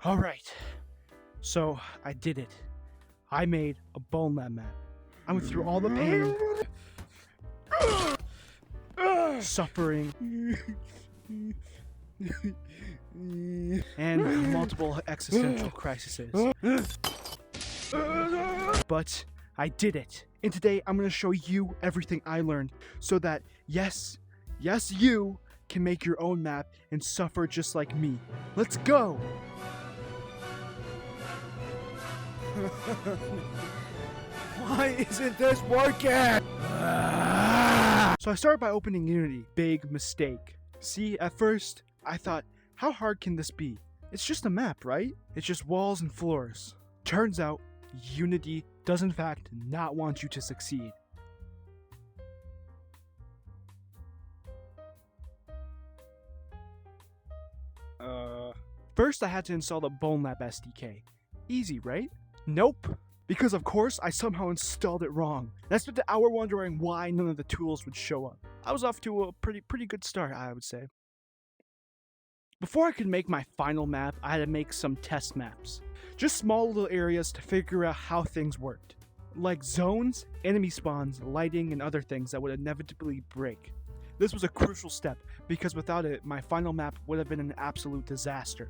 Alright, so I did it. I made a Bonelab map. I went through all the pain, suffering, and multiple existential crises. But I did it. And today I'm going to show you everything I learned so that, yes, you can make your own map and suffer just like me. Let's go! Why isn't this working? So I started by opening Unity. Big mistake. See, at first, I thought, how hard can this be? It's just a map, right? It's just walls and floors. Turns out, Unity does in fact not want you to succeed. First I had to install the Bonelab SDK. Easy, right? Nope. Because of course I somehow installed it wrong. And I spent an hour wondering why none of the tools would show up. I was off to a pretty good start, I would say. Before I could make my final map, I had to make some test maps. Just small little areas to figure out how things worked. Like zones, enemy spawns, lighting, and other things that would inevitably break. This was a crucial step, because without it, my final map would have been an absolute disaster.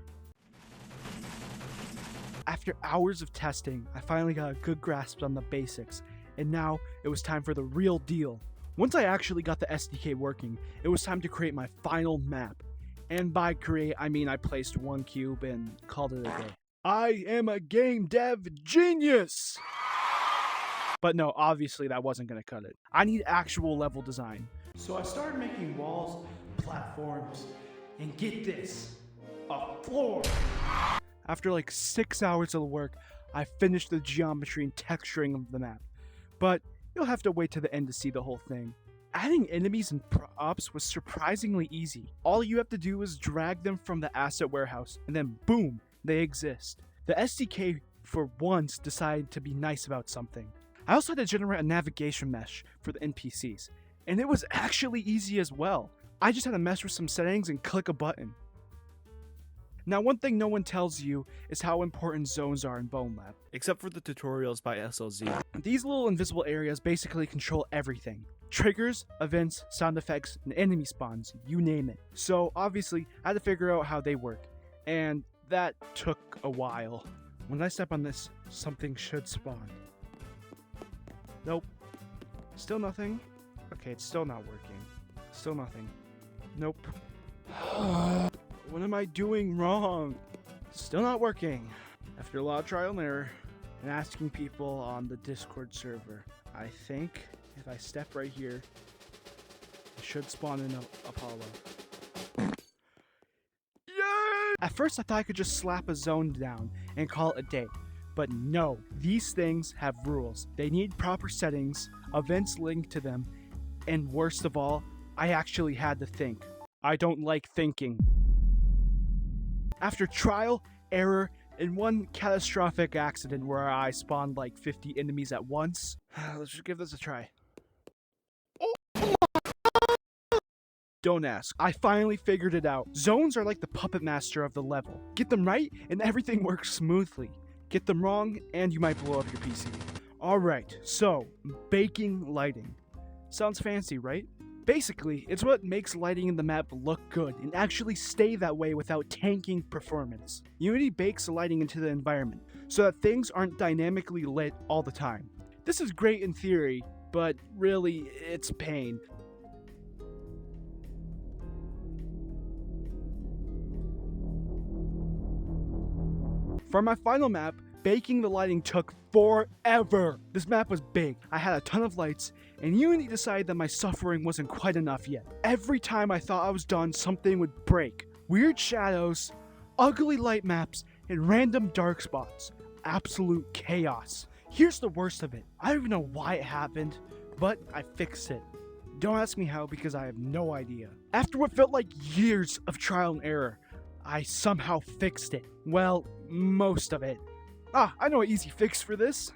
After hours of testing, I finally got a good grasp on the basics, and now it was time for the real deal. Once I actually got the SDK working, it was time to create my final map. And by create, I mean I placed one cube and called it a day. I am a game dev genius! But no, obviously that wasn't going to cut it. I need actual level design. So I started making walls, platforms, and get this, a floor! After like 6 hours of work, I finished the geometry and texturing of the map. But you'll have to wait to the end to see the whole thing. Adding enemies and props was surprisingly easy. All you have to do is drag them from the asset warehouse, and then boom, they exist. The SDK, for once, decided to be nice about something. I also had to generate a navigation mesh for the NPCs, and it was actually easy as well. I just had to mess with some settings and click a button. Now, one thing no one tells you is how important zones are in Bonelab. Except for the tutorials by SLZ. These little invisible areas basically control everything. Triggers, events, sound effects, and enemy spawns, you name it. So obviously, I had to figure out how they work. And that took a while. When I step on this, something should spawn. Nope. Still nothing. Okay, it's still not working. Still nothing. Nope. What am I doing wrong? Still not working. After a lot of trial and error and asking people on the Discord server, I think if I step right here, it should spawn in Apollo. Yay! At first I thought I could just slap a zone down and call it a day. But no, these things have rules. They need proper settings, events linked to them, and worst of all, I actually had to think. I don't like thinking. After trial, error, and one catastrophic accident where I spawned like 50 enemies at once, let's just give this a try. Don't ask. I finally figured it out. Zones are like the puppet master of the level. Get them right, and everything works smoothly. Get them wrong, and you might blow up your PC. Alright, so, baking lighting. Sounds fancy, right? Basically, it's what makes lighting in the map look good and actually stay that way without tanking performance. Unity bakes the lighting into the environment, so that things aren't dynamically lit all the time. This is great in theory, but really, it's pain. For my final map, baking the lighting took forever. This map was big, I had a ton of lights, and Unity decided that my suffering wasn't quite enough yet. Every time I thought I was done, something would break. Weird shadows, ugly light maps, and random dark spots. Absolute chaos. Here's the worst of it. I don't even know why it happened, but I fixed it. Don't ask me how because I have no idea. After what felt like years of trial and error, I somehow fixed it. Well, most of it. I know an easy fix for this.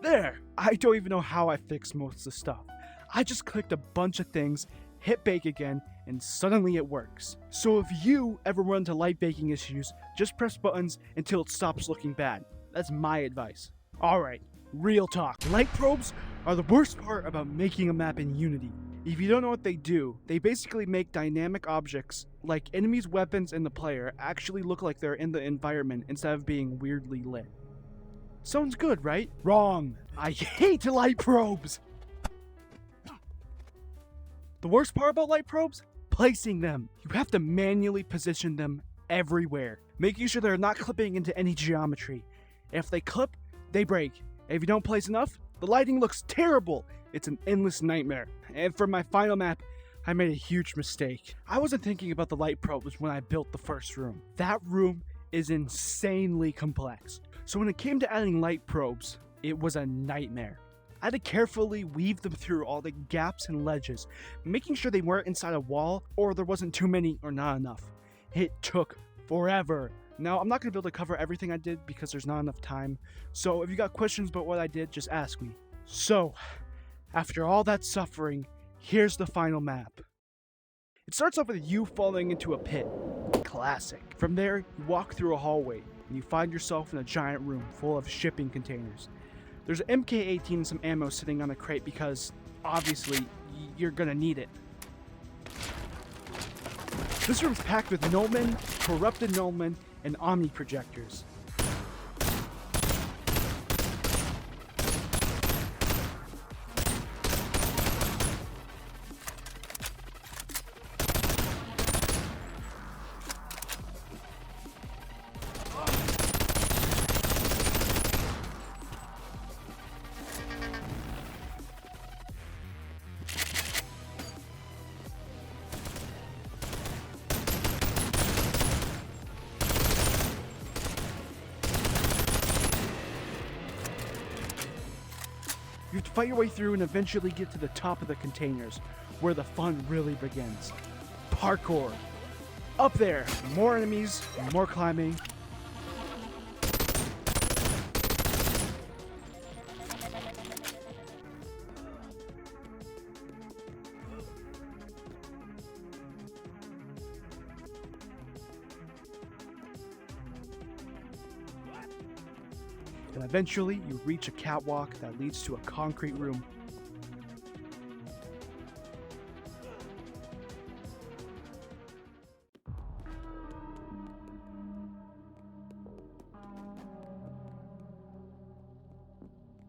There! I don't even know how I fixed most of the stuff. I just clicked a bunch of things, hit bake again, and suddenly it works. So if you ever run into light baking issues, just press buttons until it stops looking bad. That's my advice. Alright, real talk. Light probes are the worst part about making a map in Unity. If you don't know what they do, they basically make dynamic objects, like enemies, weapons, and the player, actually look like they're in the environment instead of being weirdly lit. Sounds good, right? Wrong! I hate light probes! The worst part about light probes? Placing them. You have to manually position them everywhere, making sure they're not clipping into any geometry. If they clip, they break. If you don't place enough, the lighting looks terrible. It's an endless nightmare. And for my final map, I made a huge mistake. I wasn't thinking about the light probes when I built the first room. That room is insanely complex. So when it came to adding light probes, it was a nightmare. I had to carefully weave them through all the gaps and ledges, making sure they weren't inside a wall or there wasn't too many or not enough. It took forever. Now, I'm not going to be able to cover everything I did because there's not enough time. So if you got questions about what I did, just ask me. So, after all that suffering, here's the final map. It starts off with you falling into a pit. Classic. From there, you walk through a hallway, and you find yourself in a giant room full of shipping containers. There's an MK18 and some ammo sitting on a crate because, obviously, you're gonna need it. This room's packed with nullmen, corrupted nullmen, and omni projectors. You have to fight your way through and eventually get to the top of the containers, where the fun really begins. Parkour. Up there, more enemies, more climbing. And eventually, you reach a catwalk that leads to a concrete room.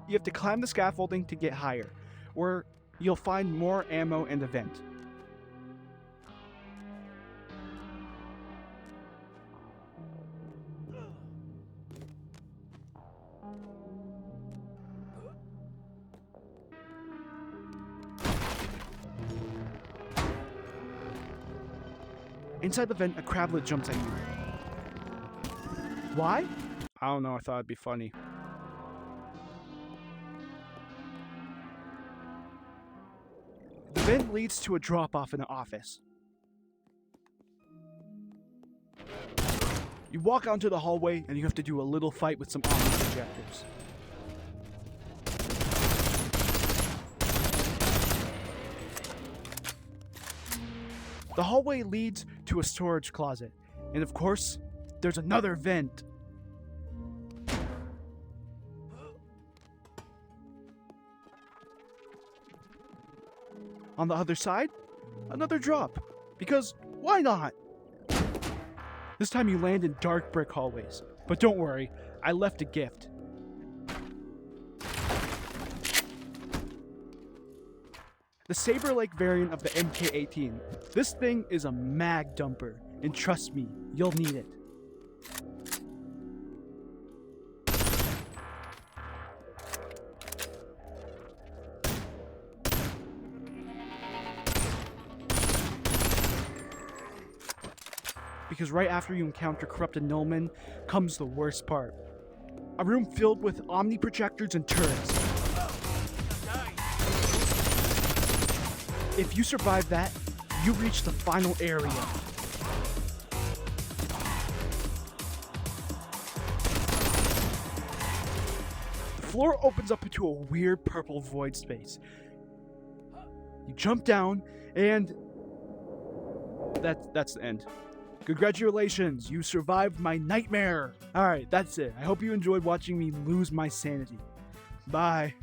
You have to climb the scaffolding to get higher, where you'll find more ammo and a vent. Inside the vent, a crablet jumps at you. Why? I don't know, I thought it'd be funny. The vent leads to a drop-off in an office. You walk out into the hallway and you have to do a little fight with some omni projectors. The hallway leads to a storage closet, and of course, there's another vent. On the other side, another drop, because why not? This time you land in dark brick hallways, but don't worry, I left a gift. The Saber-like variant of the MK18. This thing is a mag dumper, and trust me, you'll need it. Because right after you encounter corrupted nullmen comes the worst part. A room filled with omni projectors and turrets. If you survive that, you reach the final area. The floor opens up into a weird purple void space. You jump down, and That's the end. Congratulations, you survived my nightmare. All right, that's it. I hope you enjoyed watching me lose my sanity. Bye.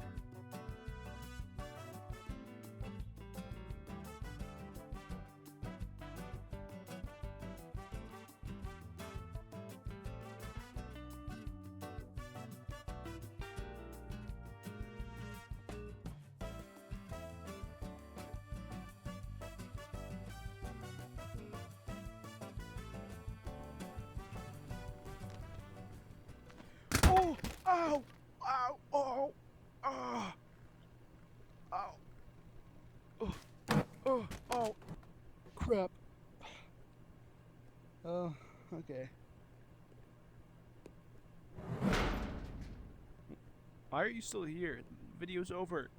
Oh, ow, ow, oh, ah, ow, oh, crap. Oh, okay. Why are you still here? The video's over.